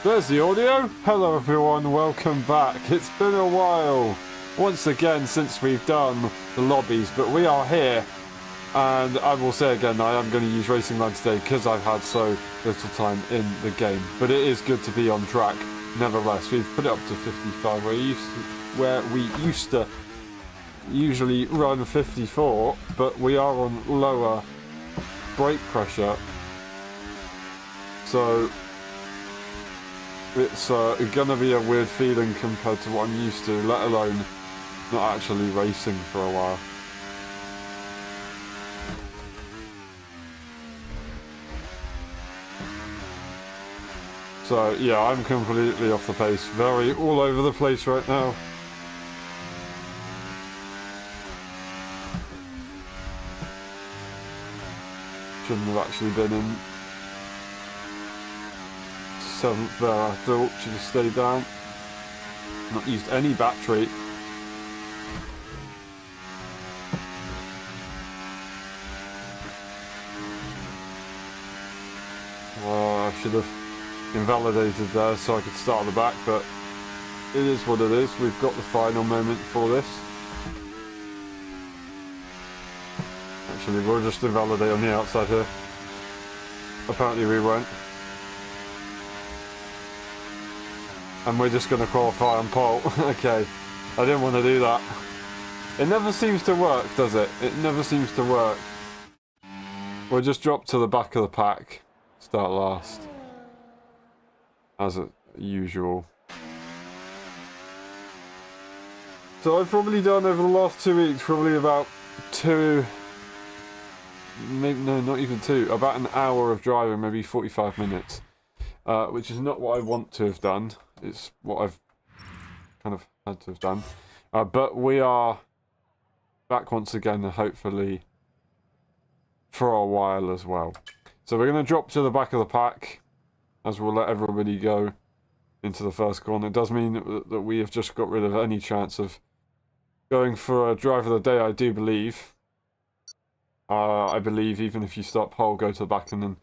There's the audio. Hello everyone, welcome back. It's been a while once again since we've done the lobbies, but we are here. And I will say again, I am going to use Racing Line today because I've had so little time in the game. But it is good to be on track. Nevertheless, we've put it up to 55, where we used to usually run 54, but we are on lower brake pressure. So it's going to be a weird feeling compared to what I'm used to, let alone not actually racing for a while. So yeah, I'm completely off the pace, very all over the place right now. Shouldn't have actually been in 7th there at all, should have stayed down. Not used any battery. I should have invalidated there so I could start at the back, but it is what it is. We've got the final moment for this. Actually, we'll just invalidate on the outside here. Apparently we won't. And we're just going to qualify on pole. Okay, I didn't want to do that. It never seems to work, does it? It never seems to work. We'll just drop to the back of the pack. Start last. As usual. So I've probably done over the last 2 weeks, probably about maybe, no, not even 2, about an hour of driving, maybe 45 minutes. Which is not what I want to have done. It's what I've kind of had to have done. But we are back once again, hopefully for a while as well. So we're going to drop to the back of the pack, as we'll let everybody go into the first corner. It does mean that we have just got rid of any chance of going for a drive of the day, I do believe. I believe even if you start pole, go to the back and then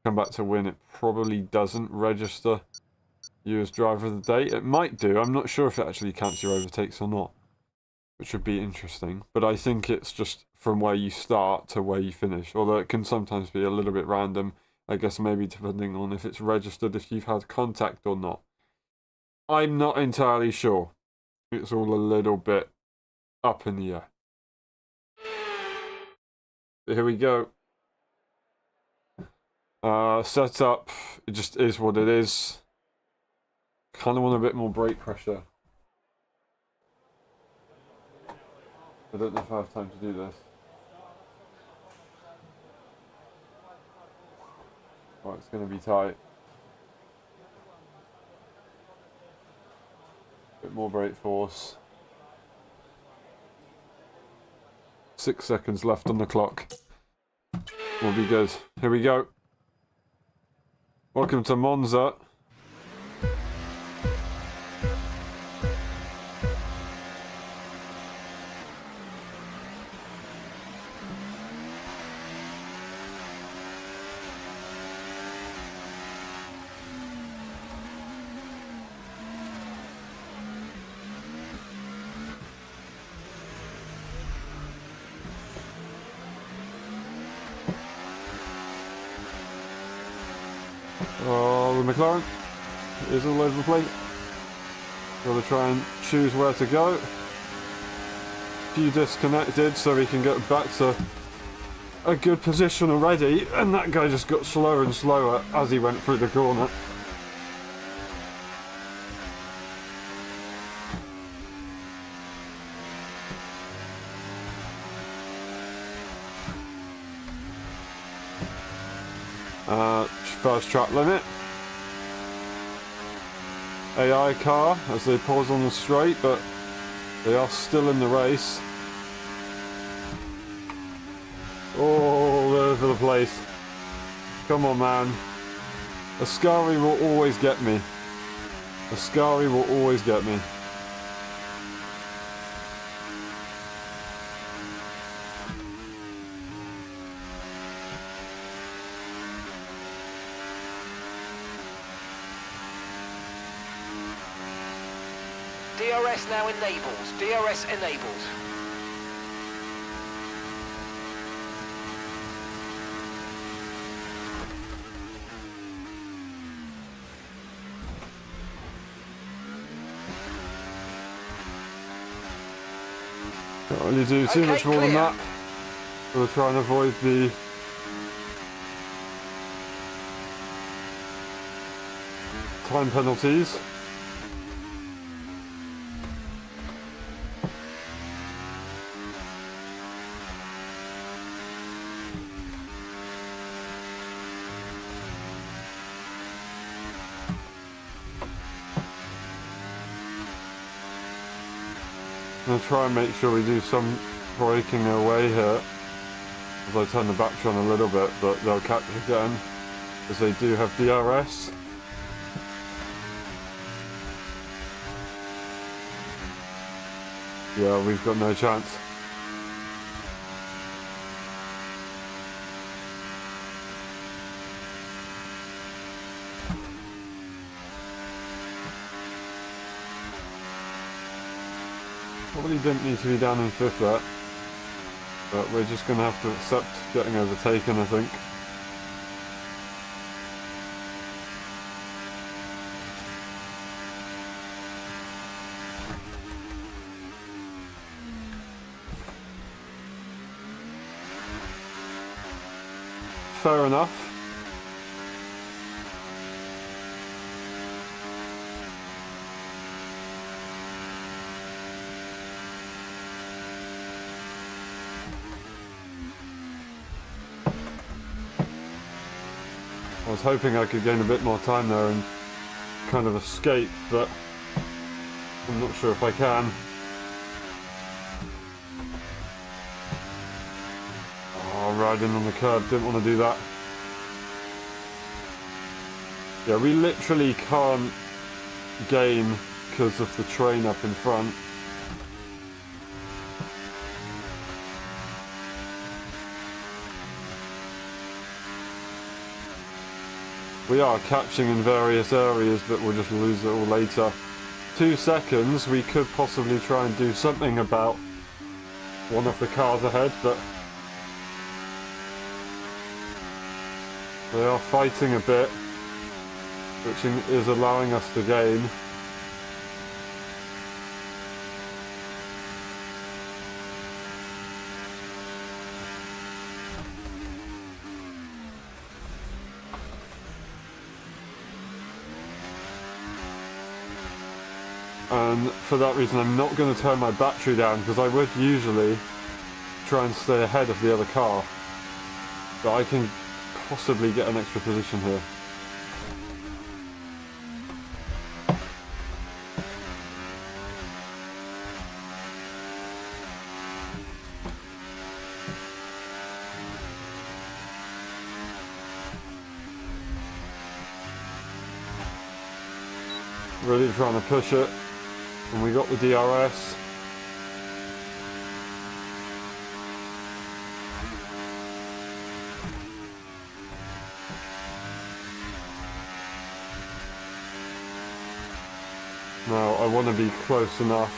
come back to win, it probably doesn't register you as driver of the day. It might do. I'm not sure if it actually counts your overtakes or not, which would be interesting. But I think it's just from where you start to where you finish, although it can sometimes be a little bit random, I guess, maybe depending on if it's registered, if you've had contact or not. I'm not entirely sure. It's all a little bit up in the air. But here we go. Setup, it just is what it is. Kind of want a bit more brake pressure. I don't know if I have time to do this. Oh, it's going to be tight. Bit more brake force. 6 seconds left on the clock. Will be good. Here we go. Welcome to Monza. Oh, the McLaren is all over the place. Got to try and choose where to go. Few disconnected so we can get back to a good position already, and that guy just got slower and slower as he went through the corner. First track limit. AI car as they pause on the straight, but they are still in the race. All over the place. Come on, man. Ascari will always get me. Ascari will always get me. DRS now enabled. DRS enabled. Can't really do too much more than that. We'll try and avoid the time penalties. I'm going to try and make sure we do some braking away here as I turn the battery on a little bit, but they'll catch it again as they do have DRS. Yeah, we've got no chance. Probably didn't need to be down in fifth there, but we're just going to have to accept getting overtaken, I think. Fair enough. I was hoping I could gain a bit more time there and kind of escape, but I'm not sure if I can. Oh, riding on the curb, didn't want to do that. Yeah, we literally can't gain because of the train up in front. We are catching in various areas, but we'll just lose it all later. 2 seconds, we could possibly try and do something about one of the cars ahead, but they are fighting a bit, which is allowing us to gain. And for that reason I'm not going to turn my battery down, because I would usually try and stay ahead of the other car. But I can possibly get an extra position here. Really trying to push it. And we got the DRS. Now I want to be close enough.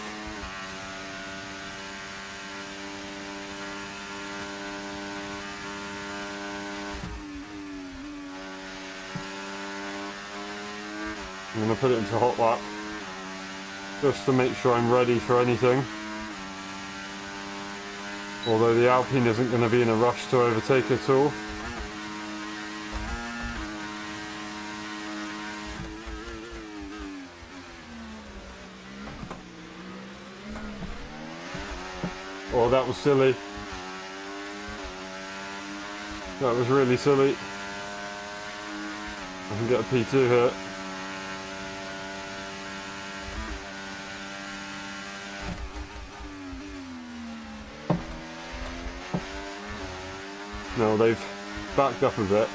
I'm going to put it into hot lap, just to make sure I'm ready for anything. Although the Alpine isn't going to be in a rush to overtake at all. Oh, that was silly. That was really silly. I can get a P2 here. No, they've backed up a bit.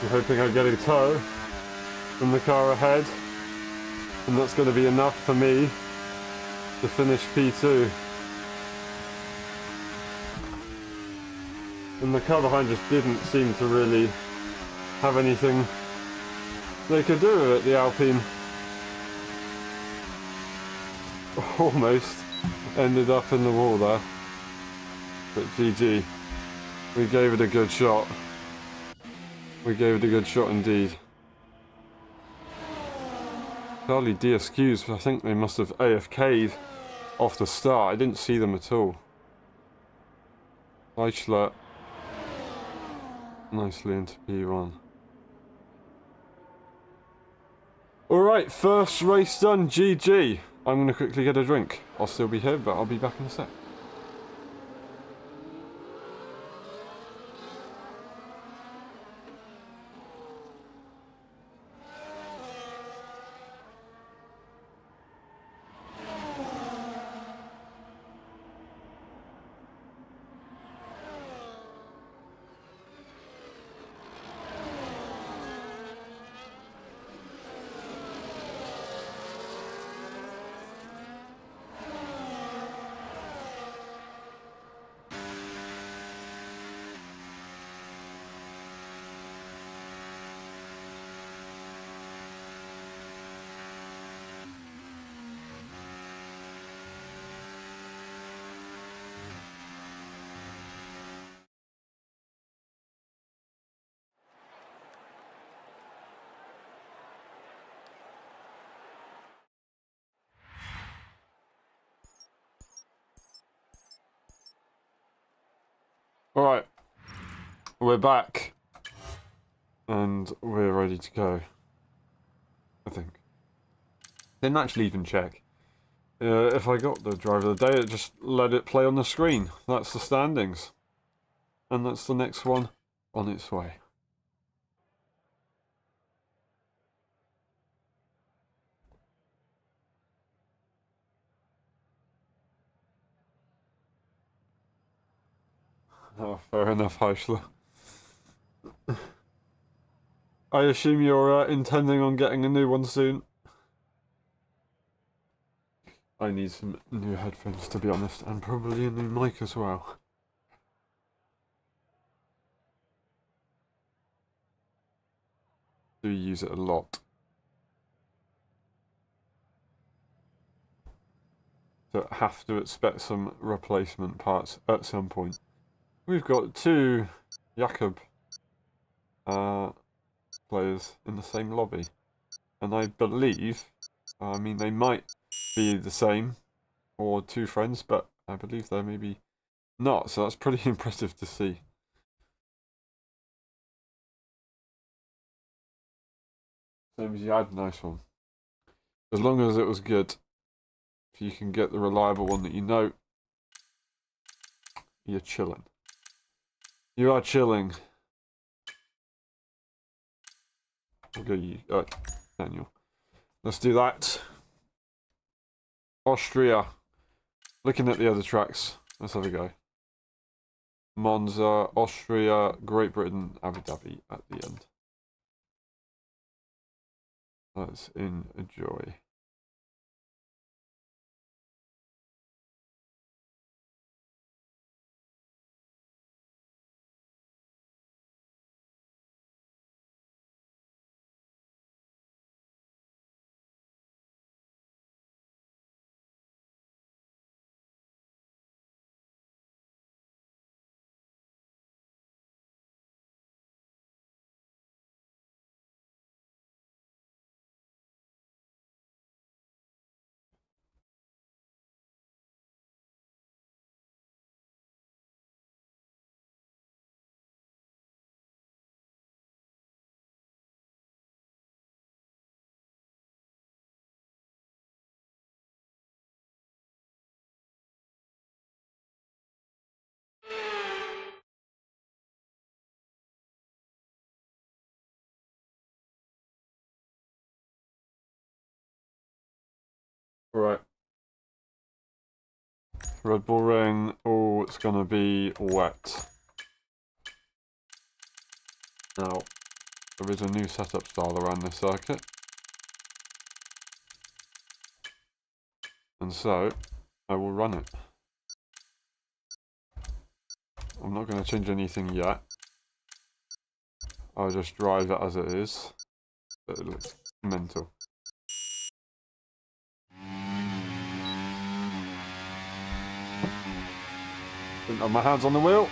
I'm hoping I get a tow from the car ahead, and that's going to be enough for me to finish P2. And the car behind just didn't seem to really have anything they could do with it, the Alpine. Almost ended up in the wall there. But GG. We gave it a good shot. We gave it a good shot indeed. Charlie DSQs, I think they must have AFK'd off the start. I didn't see them at all. Eichler nicely into P1. Alright, first race done, GG. I'm going to quickly get a drink. I'll still be here, but I'll be back in a sec. Alright, we're back, and we're ready to go, I think. Didn't actually even check. If I got the driver of the day, it just let it play on the screen. That's the standings. And that's the next one on its way. Oh, fair enough, Heischler. I assume you're intending on getting a new one soon. I need some new headphones, to be honest, and probably a new mic as well. Do use it a lot. So have to expect some replacement parts at some point. We've got two Jakob players in the same lobby. And I believe, I mean, they might be the same, or two friends, but I believe they're maybe not, so that's pretty impressive to see. Same as you had, nice one. As long as it was good. If you can get the reliable one that you know, you're chilling. You are chilling. Okay, Daniel. Let's do that. Austria. Looking at the other tracks. Let's have a go. Monza, Austria, Great Britain, Abu Dhabi at the end. Let's enjoy. Right. Red Bull Ring. Oh, it's gonna be wet. Now, there is a new setup style around this circuit. And so, I will run it. I'm not going to change anything yet. I'll just drive it as it is. But it looks mental. Didn't have my hands on the wheel.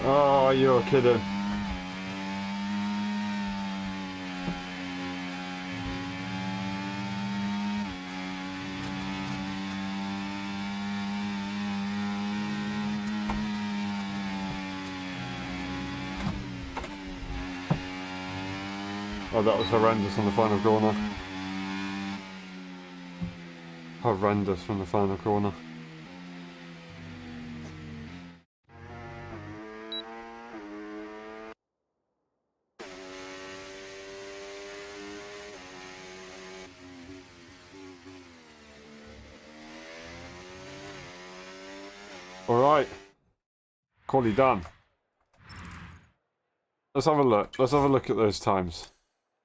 Oh, you're kidding. Oh, that was horrendous on the final corner. Horrendous from the final corner. Alright. Quali done. Let's have a look. Let's have a look at those times.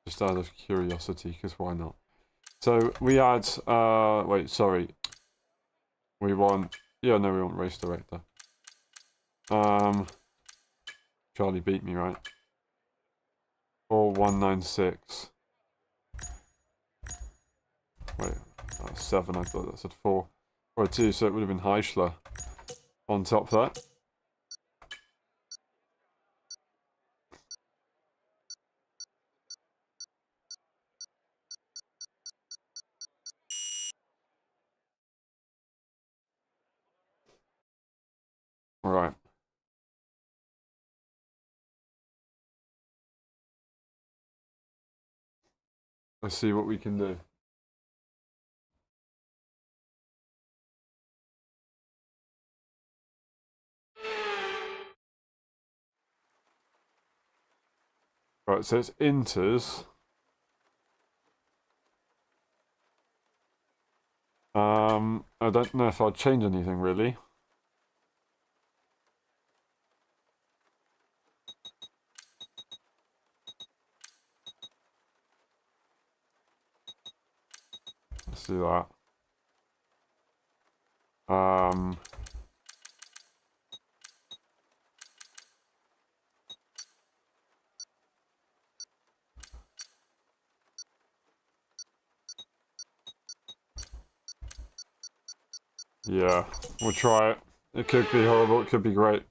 Just out of curiosity, because why not? So, we had... wait, sorry. We won... Yeah, no, we want race director. Charlie beat me, right? 4196. Wait, that's 7, I thought that said 4. Or 2, so it would have been Heischler on top of that. Alright. Let's see what we can do. Right, so it's Inters. I don't know if I'll change anything really. Let's do that. Yeah, we'll try it. It could be horrible, it could be great.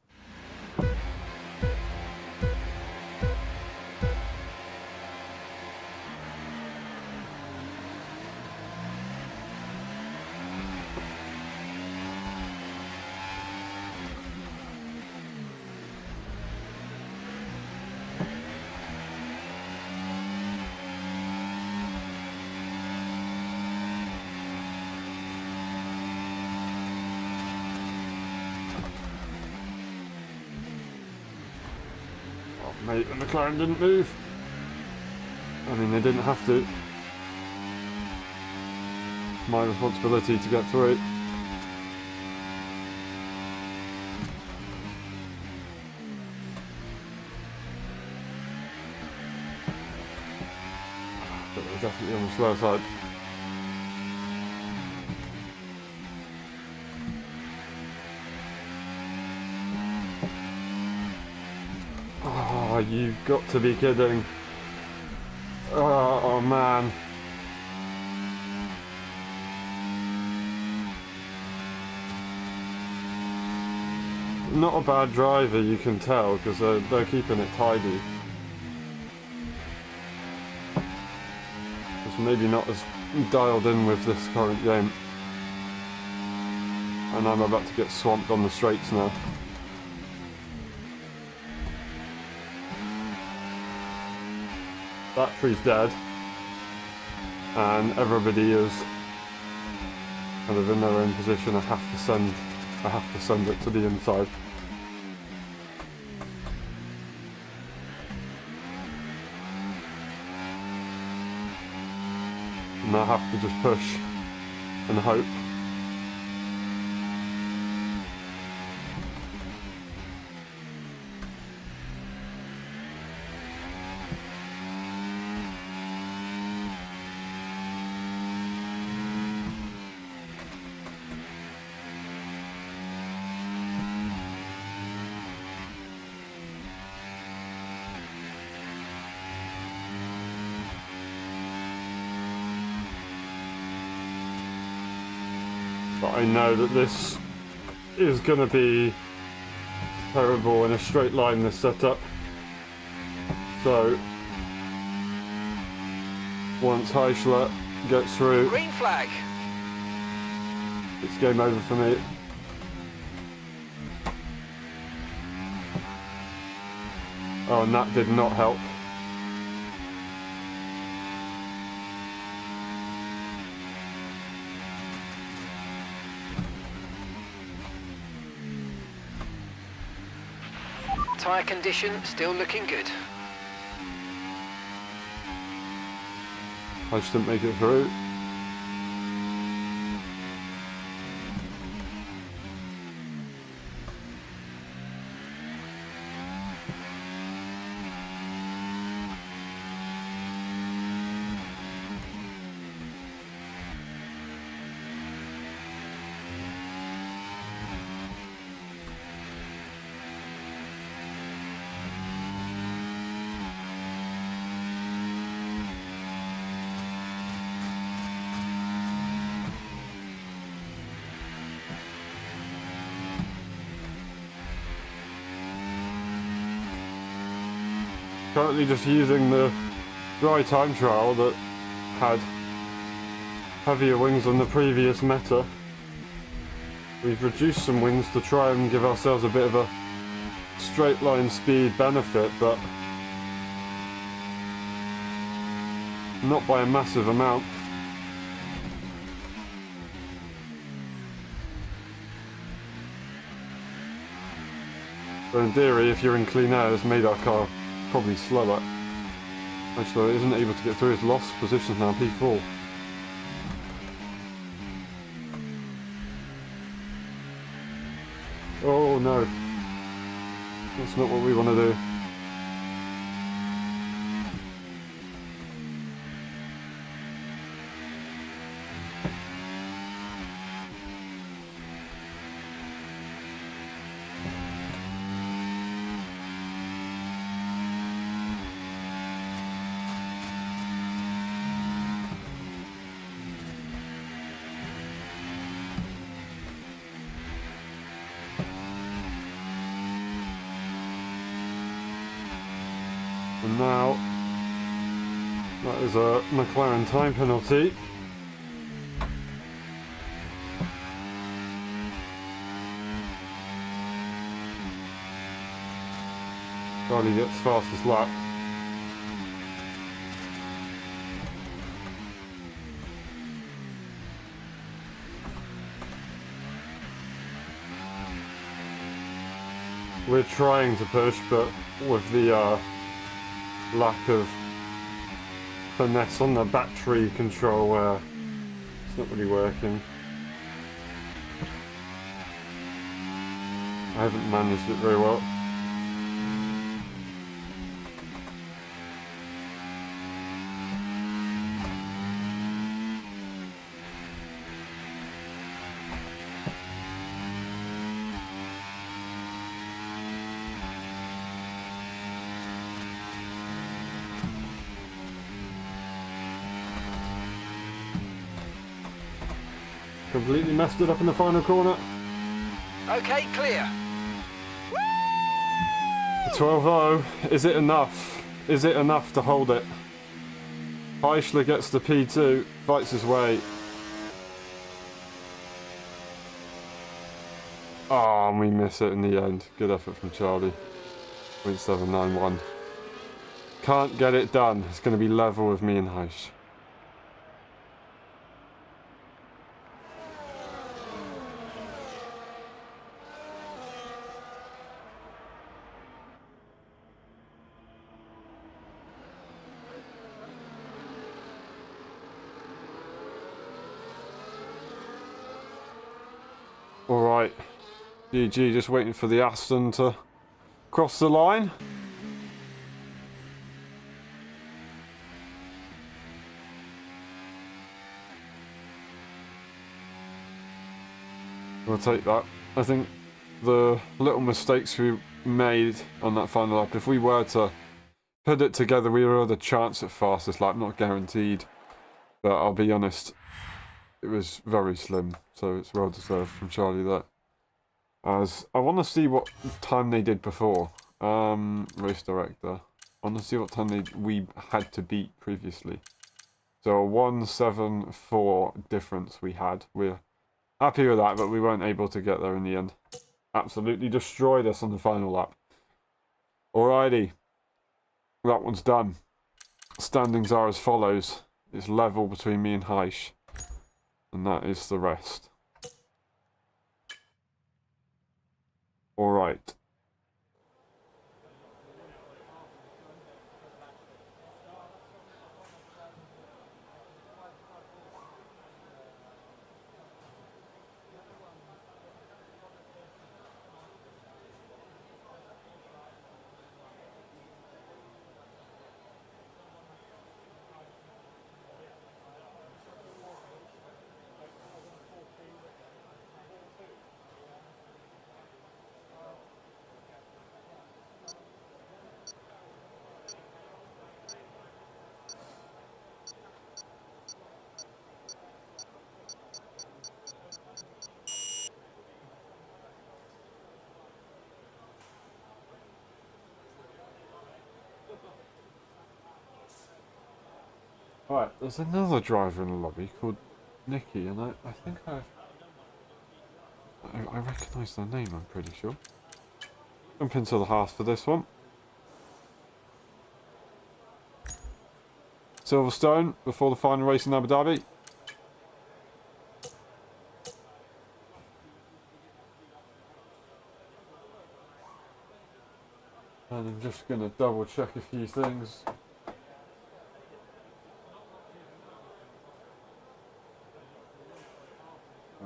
Mate, the McLaren didn't move. I mean, they didn't have to. My responsibility to get through. But they're definitely on the slow side. Oh, you've got to be kidding. Oh man. Not a bad driver, you can tell, because they're keeping it tidy. Just maybe not as dialed in with this current game. and I'm about to get swamped on the straights now. Battery's dead, and everybody is kind of in their own position. I have to send it to the inside. And I have to just push and hope. But I know that this is going to be terrible in a straight line, this setup. So once Heischler gets through, Green flag. it's game over for me. Oh, and that did not help. Tyre condition still looking good. I just didn't make it through. Currently just using the dry time trial that had heavier wings than the previous meta. We've reduced some wings to try and give ourselves a bit of a straight line speed benefit, but not by a massive amount. So in theory, if you're in clean air, this made our car probably slower. Actually, it isn't able to get through his lost positions now, P4. Oh no. That's not what we want to do. And now, that is a McLaren time penalty. Charlie gets fastest lap. We're trying to push, but with the lack of finesse on the battery control, it's not really working. I haven't managed it very well. Completely messed it up in the final corner. Okay, clear. 12-0. Is it enough? Is it enough to hold it? Eichler gets the P2, fights his way. Oh, and we miss it in the end. Good effort from Charlie. 0.791. Can't get it done. It's going to be level with me and Heish. Alright. GG, just waiting for the Aston to cross the line. We'll take that. I think the little mistakes we made on that final lap, if we were to put it together, we would have a chance at fastest lap, not guaranteed. But I'll be honest, it was very slim, so it's well deserved from Charlie that. As I want to see what time they did before. Race director. I want to see what time we had to beat previously. So a 1.74 difference we had. We're happy with that, but we weren't able to get there in the end. Absolutely destroyed us on the final lap. Alrighty. That one's done. Standings are as follows. It's level between me and Heish. And that is the rest. Alright. Right, there's another driver in the lobby called Nicky, and I think I recognise their name, I'm pretty sure. Jump into the half for this one. Silverstone, before the final race in Abu Dhabi. And I'm just going to double check a few things.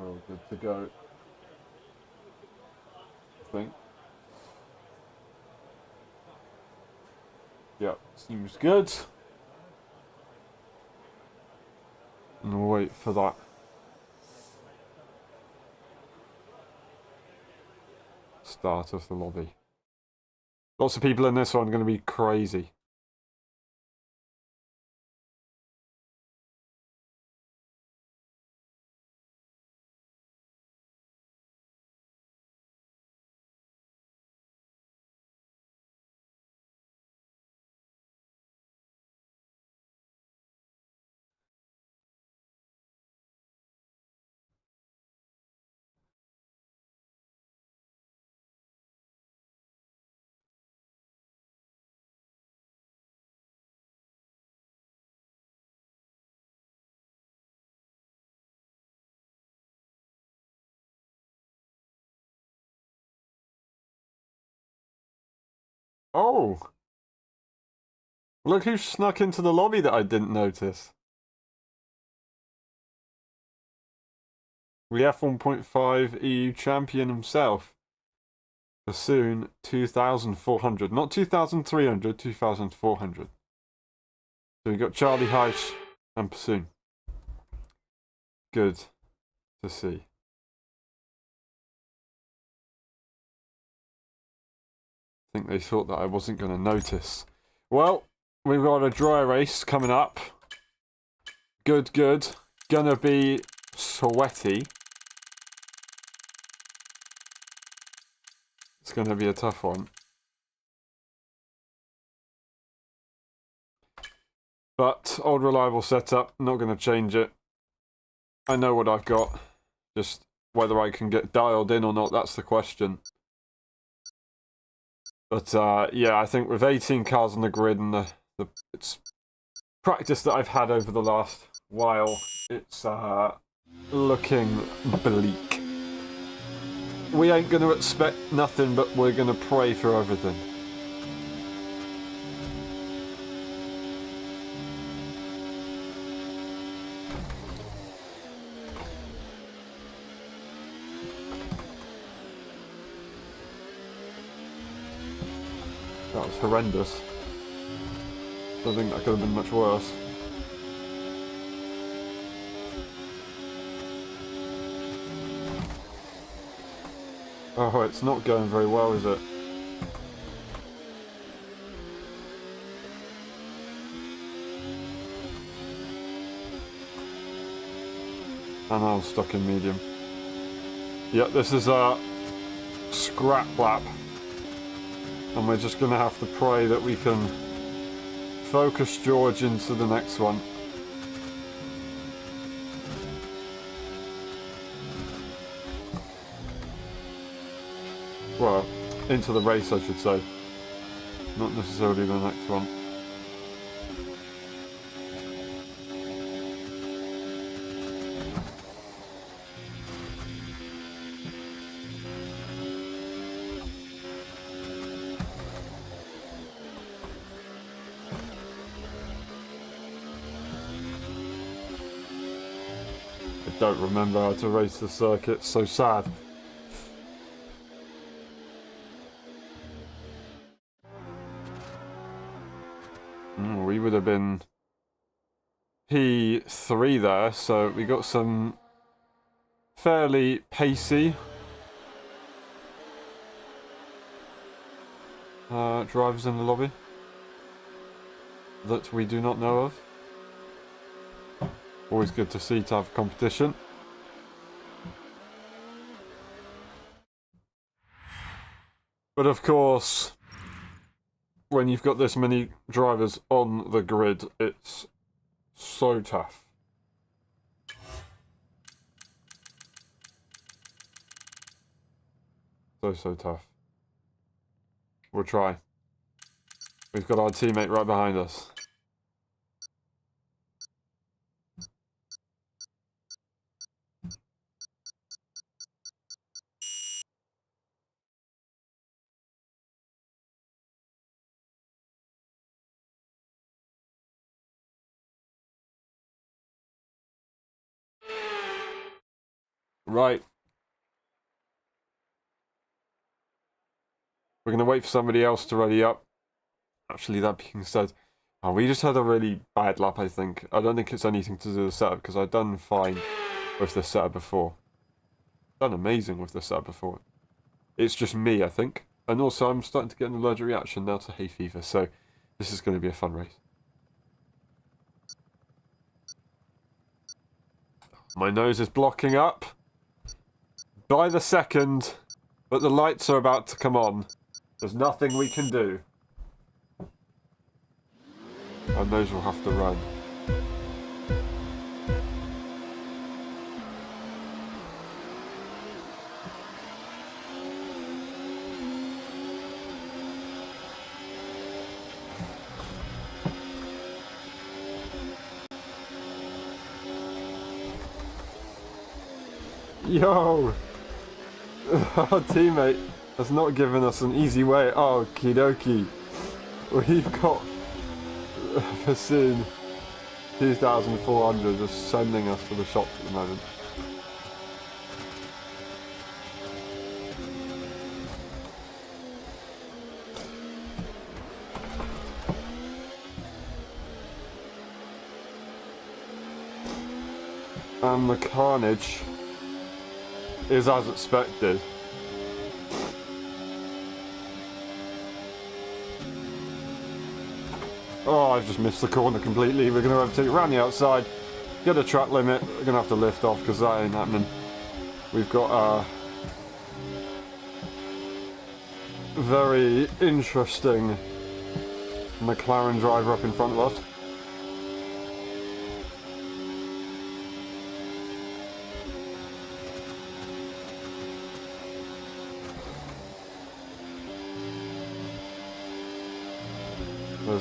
Oh, good to go. I think. Yep, seems good. And we'll wait for that. Start of the lobby. Lots of people in this one are going to be crazy. Oh! Look who snuck into the lobby that I didn't notice. The F1.5 EU champion himself. Bassoon 2,400. Not 2,300, 2,400. So we got Charlie Heish and Bassoon. Good to see. I think they thought that I wasn't going to notice. Well, we've got a dry race coming up. Good, good. Gonna be sweaty. It's gonna be a tough one. But old reliable setup, not gonna change it. I know what I've got. Just whether I can get dialed in or not, that's the question. But yeah, I think with 18 cars on the grid and it's practice that I've had over the last while, it's looking bleak. We ain't going to expect nothing, but we're going to pray for everything. That was horrendous. I think that could have been much worse. Oh, it's not going very well, is it? And I was stuck in medium. Yep, this is a scrap lap. And we're just going to have to pray that we can focus George into the next one. Well, into the race, I should say. Not necessarily the next one. I don't remember how to race the circuit, so sad. We would have been P3 there, so we got some fairly pacey drivers in the lobby that we do not know of. Always good to see to have competition. But of course, when you've got this many drivers on the grid, it's so tough. So tough. We'll try. We've got our teammate right behind us. Right. We're going to wait for somebody else to ready up. Actually, that being said, we just had a really bad lap, I think. I don't think it's anything to do with the setup, because I've done fine with the setup before. Done amazing with the setup before. It's just me, I think. And also, I'm starting to get an allergic reaction now to hay fever, so this is going to be a fun race. My nose is blocking up by the second, but the lights are about to come on. There's nothing we can do. Our nose will have to run. Yo! Our teammate has not given us an easy way. Oh, okie dokie. We've got Bassoon 2,400 just sending us to the shops at the moment. And the carnage is as expected. Oh, I've just missed the corner completely. We're going to have to take it around the outside, get a track limit. We're going to have to lift off because that ain't happening. We've got a very interesting McLaren driver up in front of us.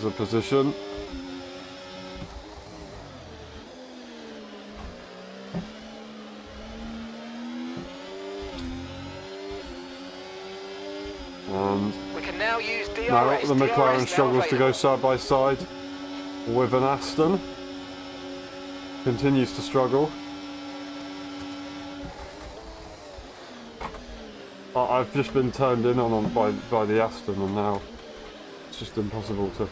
There's a position. And We can now use DRS. now the McLaren DRS struggles to go available. side by side with an Aston. Continues to struggle. I've just been turned in on by the Aston, and now it's just impossible to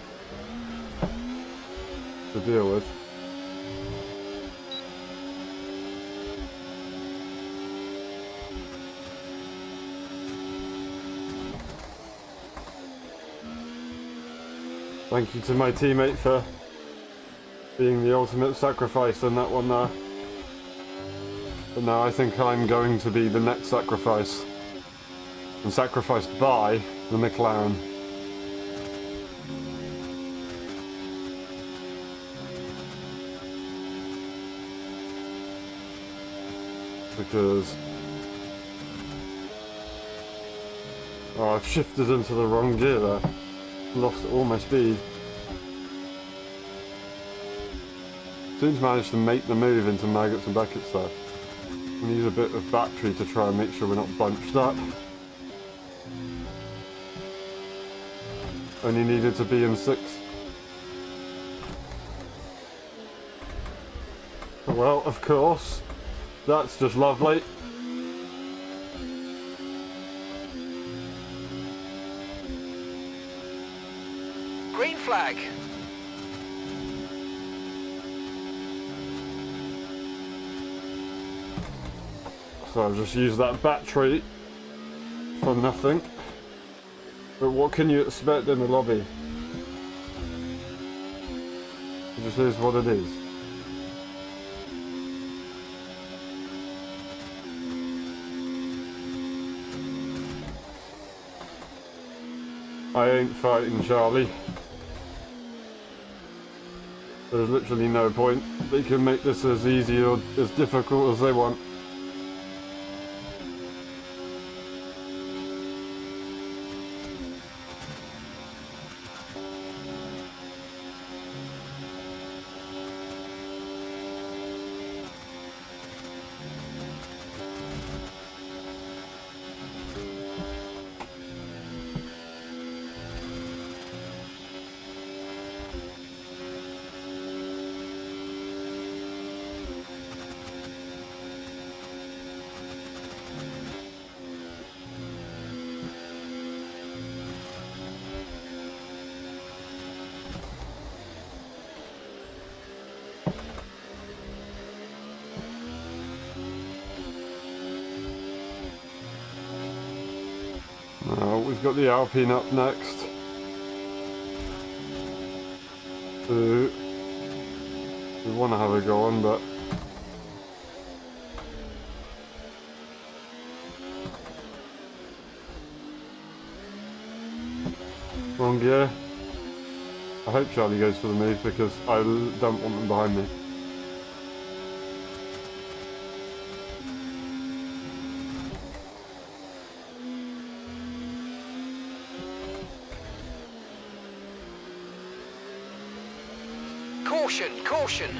deal with. Thank you to my teammate for being the ultimate sacrifice in that one there. But now I think I'm going to be the next sacrifice. And sacrificed by the McLaren. Because I've shifted into the wrong gear there. Lost all my speed. Soon's managed to make the move into Maggots and Beckett's though. We need a bit of battery to try and make sure we're not bunched up. Only needed to be in 6. Well, of course. That's just lovely. Green flag. So I've just used that battery for nothing. But what can you expect in a lobby? It just is what it is. I ain't fighting Charlie. There's literally no point. They can make this as easy or as difficult as they want. We've got the Alpine up next. We want to have a go on, but wrong gear. I hope Charlie goes for the move because I don't want them behind me. Caution, caution.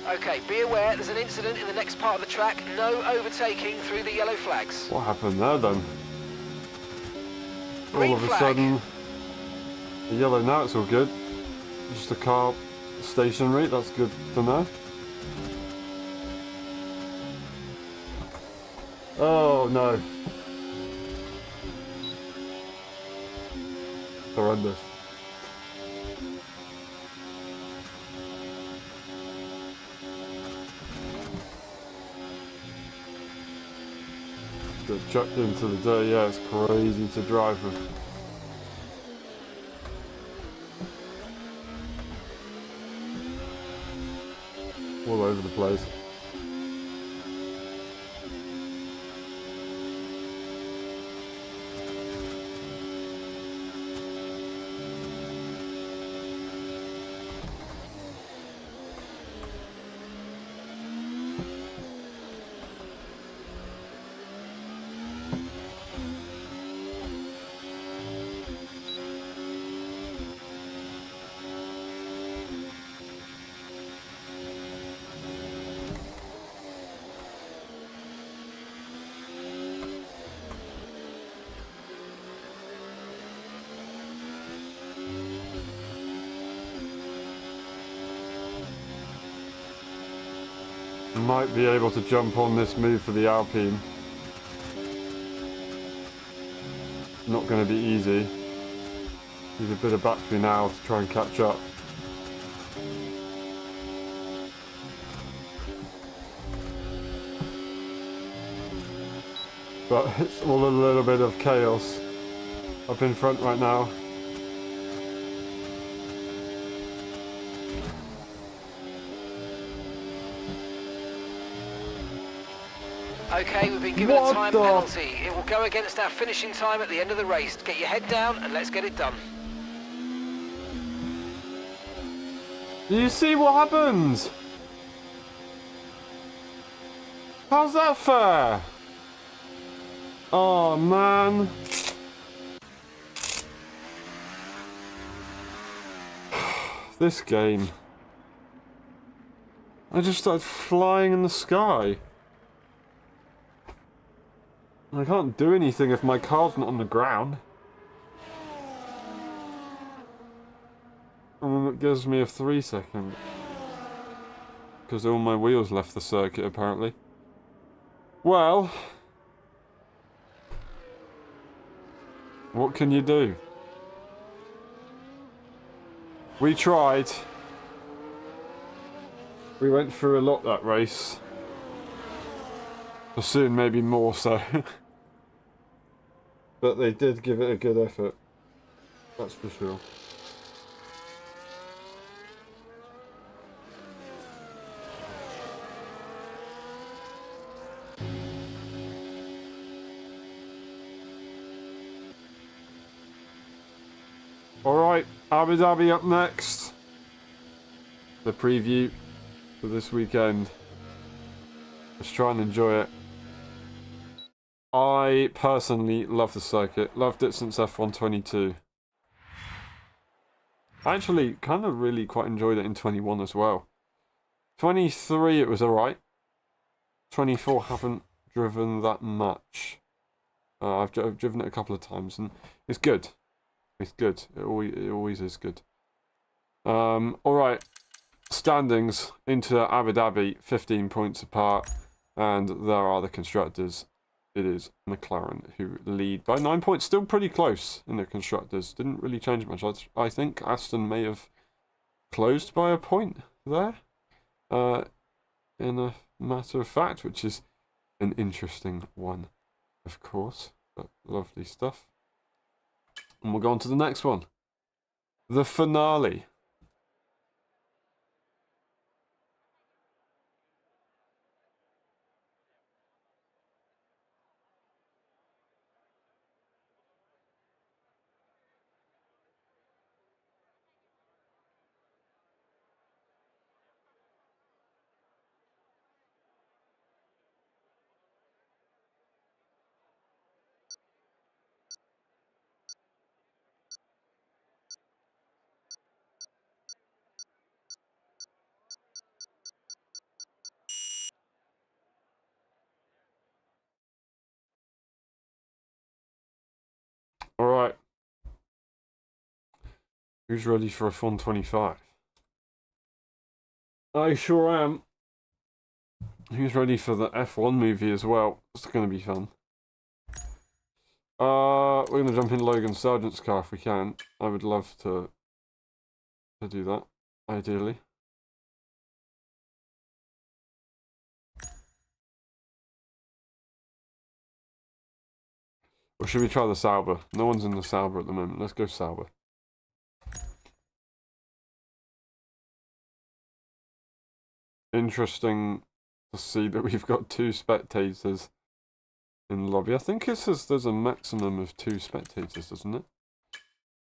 Okay, be aware there's an incident in the next part of the track. No overtaking through the yellow flags. What happened there then? Green All of a flag. sudden, the yellow, now it's all good. Just a car stationary, that's good to know. Oh no. Horrendous. Get chucked into the dirt, yeah, it's crazy to drive with. All over the place. Might be able to jump on this move for the Alpine. Not going to be easy. Use a bit of battery now to try and catch up. But it's all a little bit of chaos up in front right now. Okay, we've been given a time penalty. It will go against our finishing time at the end of the race. Get your head down and let's get it done. Do you see what happens? How's that fair? Oh man. This game. I just started flying in the sky. I can't do anything if my car's not on the ground. And then it gives me a 3 second. Because all my wheels left the circuit apparently. Well. What can you do? We tried. We went through a lot that race. But soon maybe more so. But they did give it a good effort. That's for sure. Alright, Abu Dhabi up next. The preview for this weekend. Let's try and enjoy it. I personally love the circuit. Loved it since F122. I actually kind of really quite enjoyed it in 21 as well. 23 it was alright. 24 haven't driven that much. I've driven it a couple of times and it's good. It's good. It always is good. Alright. Standings into Abu Dhabi, 15 points apart. And there are the constructors. It is McLaren who lead by 9 points. Still pretty close in the constructors. Didn't really change much. I think Aston may have closed by a point there. In a matter of fact, which is an interesting one, of course. But lovely stuff. And we'll go on to the next one. The finale. Alright. Who's ready for a fun 25? I sure am. Who's ready for the F1 movie as well? It's going to be fun. We're going to jump in Logan Sargent's car if we can. I would love to do that, ideally. Or should we try the Sauber? No one's in the Sauber at the moment. Let's go Sauber. Interesting to see that we've got 2 spectators in the lobby. I think it says there's a maximum of 2 spectators, doesn't it?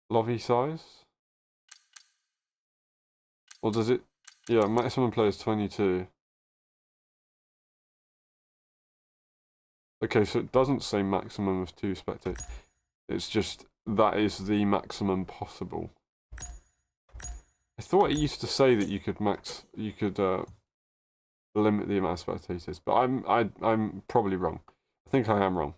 Lobby size? Or does it... Yeah, maximum players 22. Okay, so it doesn't say maximum of 2 spectators. It's just that is the maximum possible. I thought it used to say that you could limit the amount of spectators, but I'm probably wrong. I think I am wrong.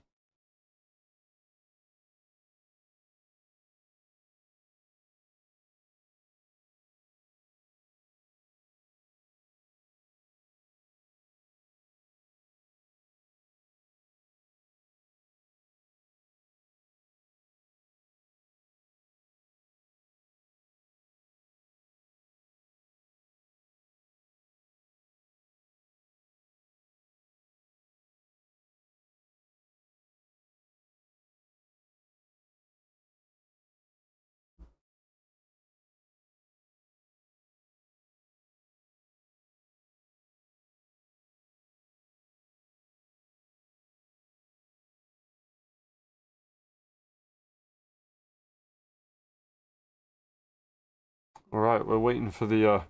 Alright, we're waiting for the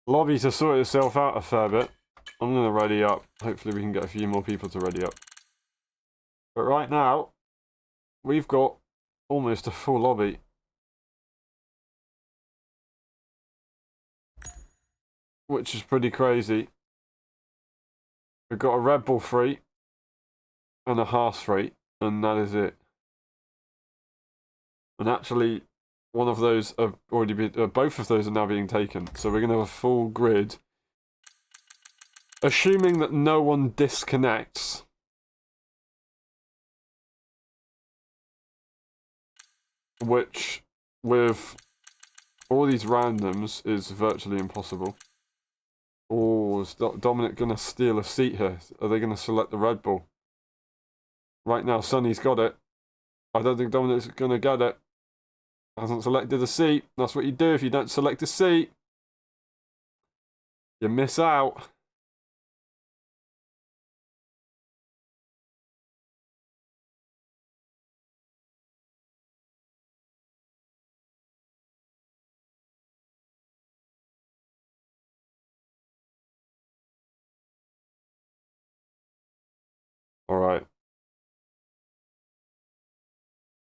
lobby to sort itself out a fair bit. I'm going to ready up. Hopefully we can get a few more people to ready up. But right now, we've got almost a full lobby. Which is pretty crazy. We've got a Red Bull free and a Haas free, and that is it. And actually, one of those have already been, both of those are now being taken. So we're going to have a full grid. Assuming that no one disconnects. Which, with all these randoms, is virtually impossible. Oh, is Dominic going to steal a seat here? Are they going to select the Red Bull? Right now, Sonny's got it. I don't think Dominic's going to get it. Hasn't selected a seat. That's what you do if you don't select a seat. You miss out. Alright.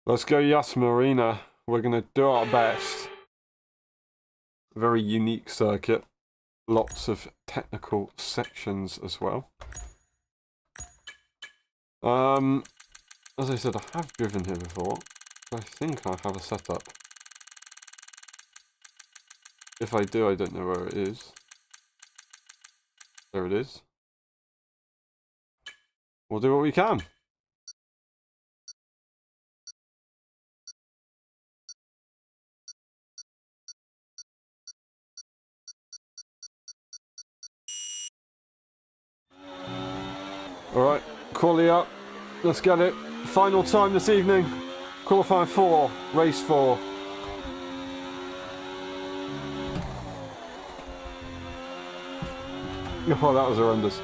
Let's go Yas Marina. We're going to do our best. Very unique circuit. Lots of technical sections as well. As I said, I have driven here before. I think I have a setup. If I do, I don't know where it is. There it is. We'll do what we can. Alright, quali up. Let's get it. Final time this evening. Qualifying 4, race 4. Oh, that was horrendous.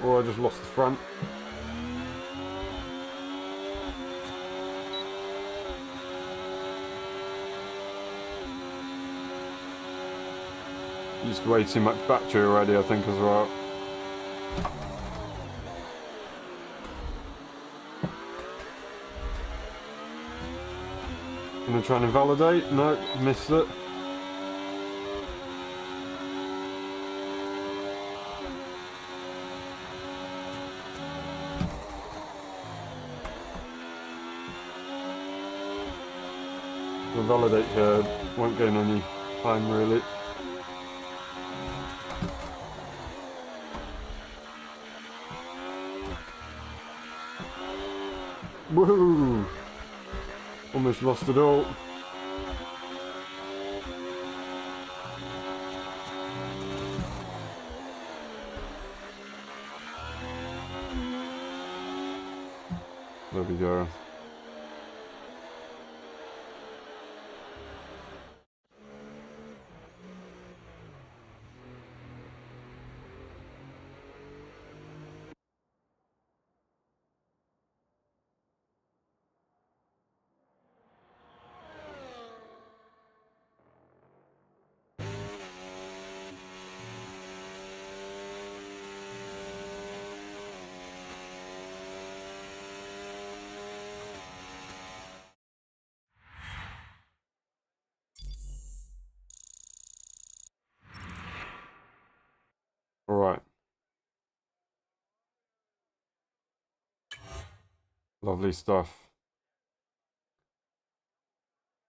Oh, I just lost the front. Used way too much battery already, I think, as well. Gonna try and invalidate. No, missed it. The validate here won't gain any time really. Woohoo! Almost lost it all. There we go. Alright. Lovely stuff.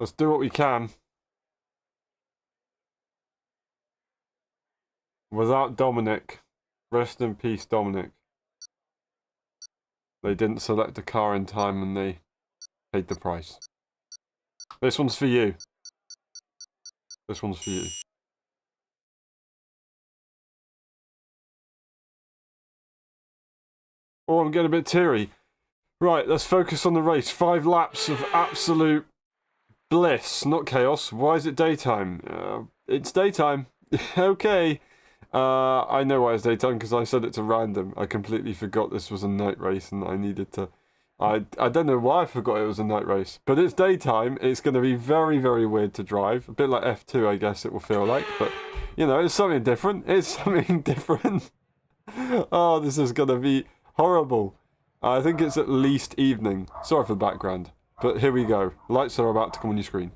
Let's do what we can. Without Dominic. Rest in peace, Dominic. They didn't select a car in time and they paid the price. This one's for you. This one's for you. Oh, I'm getting a bit teary. Right, let's focus on the race. 5 laps of absolute bliss, not chaos. Why is it daytime? It's daytime. Okay. I know why it's daytime, because I said it's a random. I completely forgot this was a night race and I needed to... I don't know why I forgot it was a night race. But it's daytime. It's going to be very, very weird to drive. A bit like F2, I guess it will feel like. But, you know, it's something different. It's something different. Oh, this is going to be horrible. I think it's at least evening. Sorry for the background. But here we go. Lights are about to come on your screen.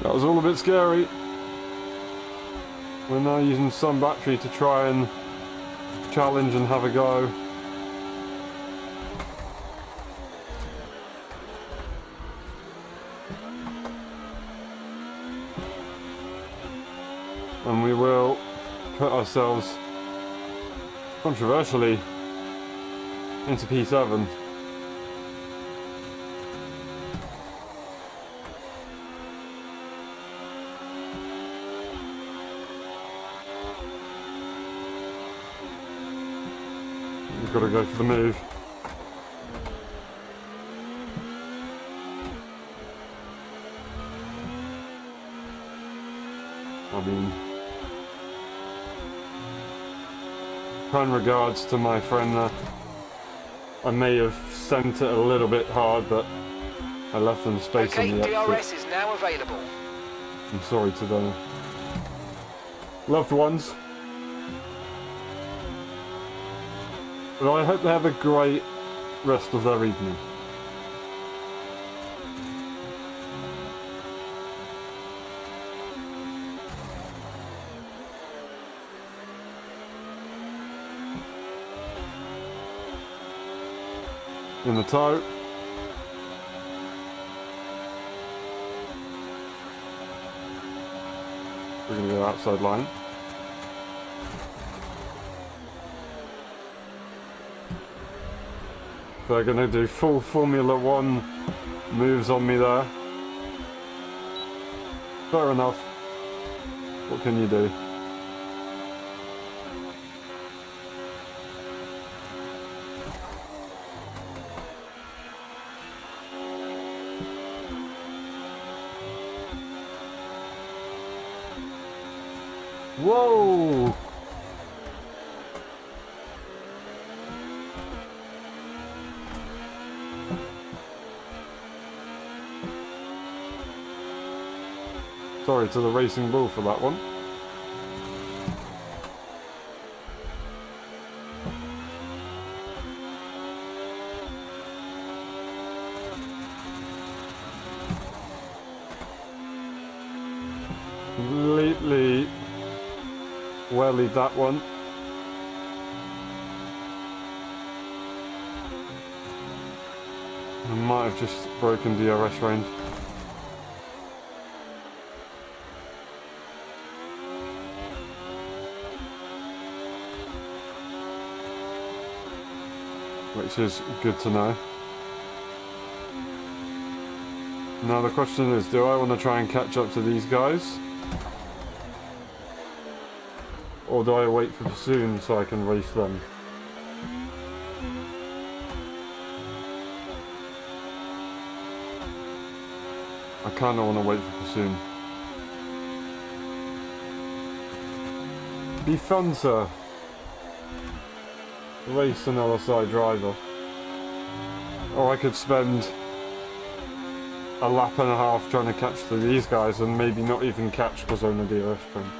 That was all a bit scary. We're now using some battery to try and challenge and have a go. And we will put ourselves, controversially, into P7. We've got to go for the move. I mean, kind regards to my friend. I may have sent it a little bit hard, but I left them space on the exit. DRS is now available. I'm sorry to the loved ones. But I hope they have a great rest of their evening. In the toe. We're going to go outside line. They're going to do full Formula 1 moves on me there. Fair enough. What can you do? Whoa! Sorry to the Racing Bull for that one. Completely wellied that one. I might have just broken DRS range. Which is good to know. Now the question is, do I want to try and catch up to these guys? Or do I wait for Bassoon so I can race them? I kind of want to wait for Bassoon. Be fun, sir. Race an LSI driver. Or I could spend a lap and a half trying to catch to these guys and maybe not even catch because I'm on the DRS train.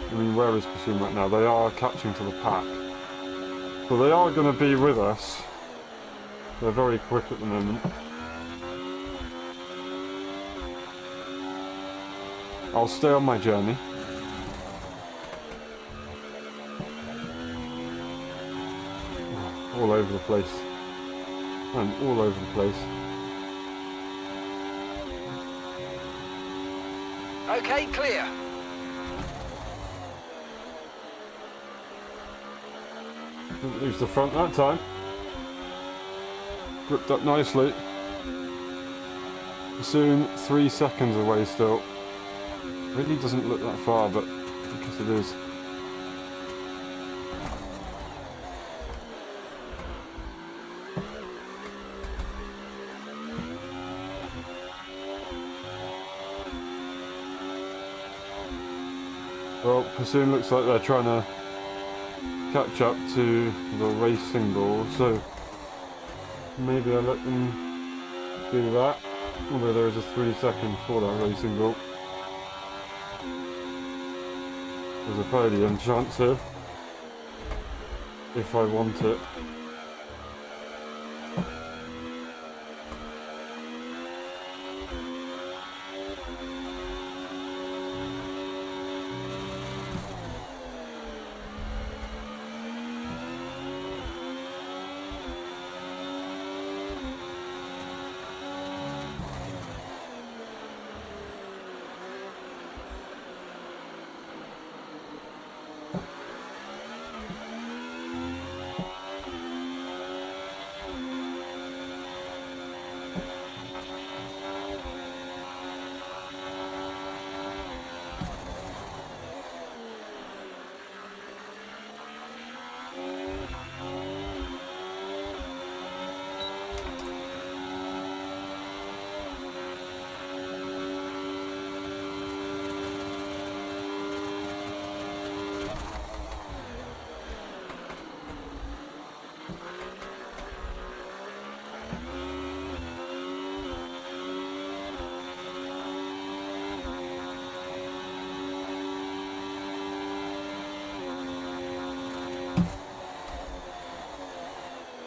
I mean, where is Bassoon right now? They are catching to the pack. So they are going to be with us. They're very quick at the moment. I'll stay on my journey. All over the place. And all over the place. Okay, clear. Didn't lose the front that time. Gripped up nicely. Soon 3 seconds away still. Really doesn't look that far, but I guess it is. Well, Pursuit looks like they're trying to catch up to the racing ball, so maybe I let them do that. Although there is a 3 second for that racing ball. There's a podium chance here, if I want it.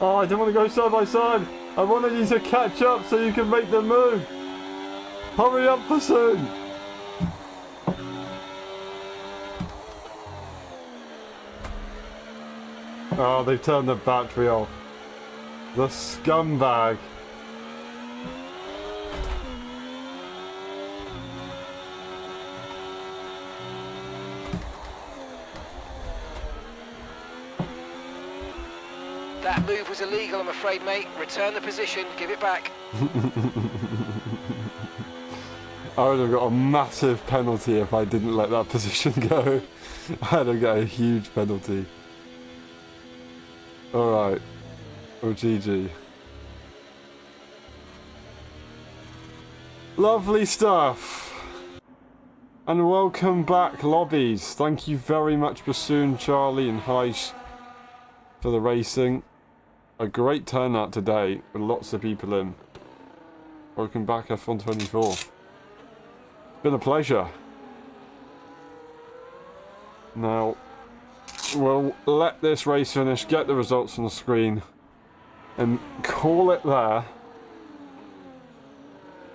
Oh, I don't want to go side by side. I wanted you to catch up so you can make the move. Hurry up, Pursuit. Oh, they've turned the battery off. The scumbag. That move was illegal, I'm afraid, mate. Return the position, give it back. I would have got a massive penalty if I didn't let that position go. I'd have got a huge penalty. Alright. Oh, GG. Lovely stuff. And welcome back, Lobbies. Thank you very much, Bassoon, Charlie, and Heish for the racing. A great turnout today with lots of people in. Welcome back, F124. Been a pleasure. Now, we'll let this race finish, get the results on the screen, and call it there.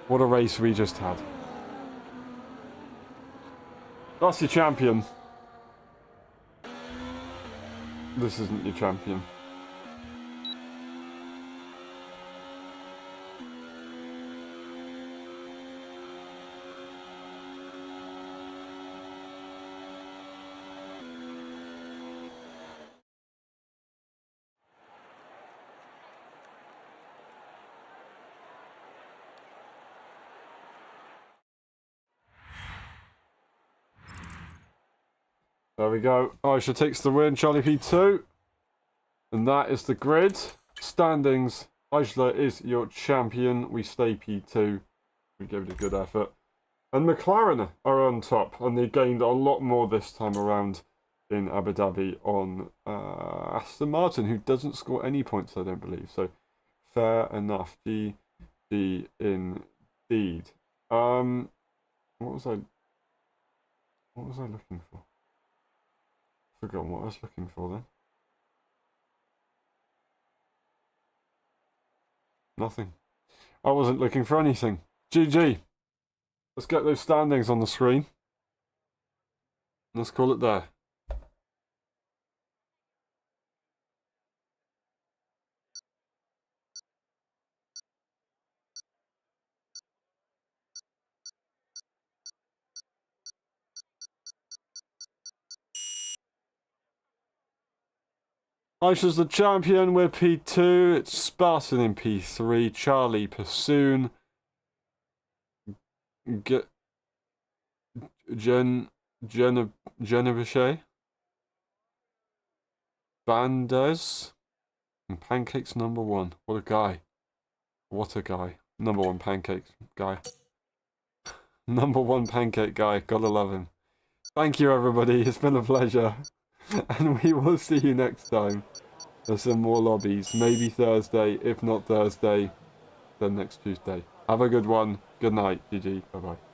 What a race we just had. That's your champion. This isn't your champion. There we go. Aisha takes the win, Charlie P2. And that is the grid. Standings. Aisha is your champion. We stay P2. We gave it a good effort. And McLaren are on top. And they gained a lot more this time around in Abu Dhabi on Aston Martin, who doesn't score any points, I don't believe. So, fair enough. GG indeed. What was I looking for? Forgotten what I was looking for then. Nothing. I wasn't looking for anything. GG. Let's get those standings on the screen. Let's call it there. Aisha's the champion, we're P2, it's Spartan in P3, Charlie Pursoon, Jenneviche, Bandes, and Pancakes #1. What a guy. What a guy. #1 pancakes guy. #1 pancake guy, gotta love him. Thank you everybody, it's been a pleasure. And we will see you next time. There's some more lobbies. Maybe Thursday. If not Thursday, then next Tuesday. Have a good one. Good night. GG. Bye-bye.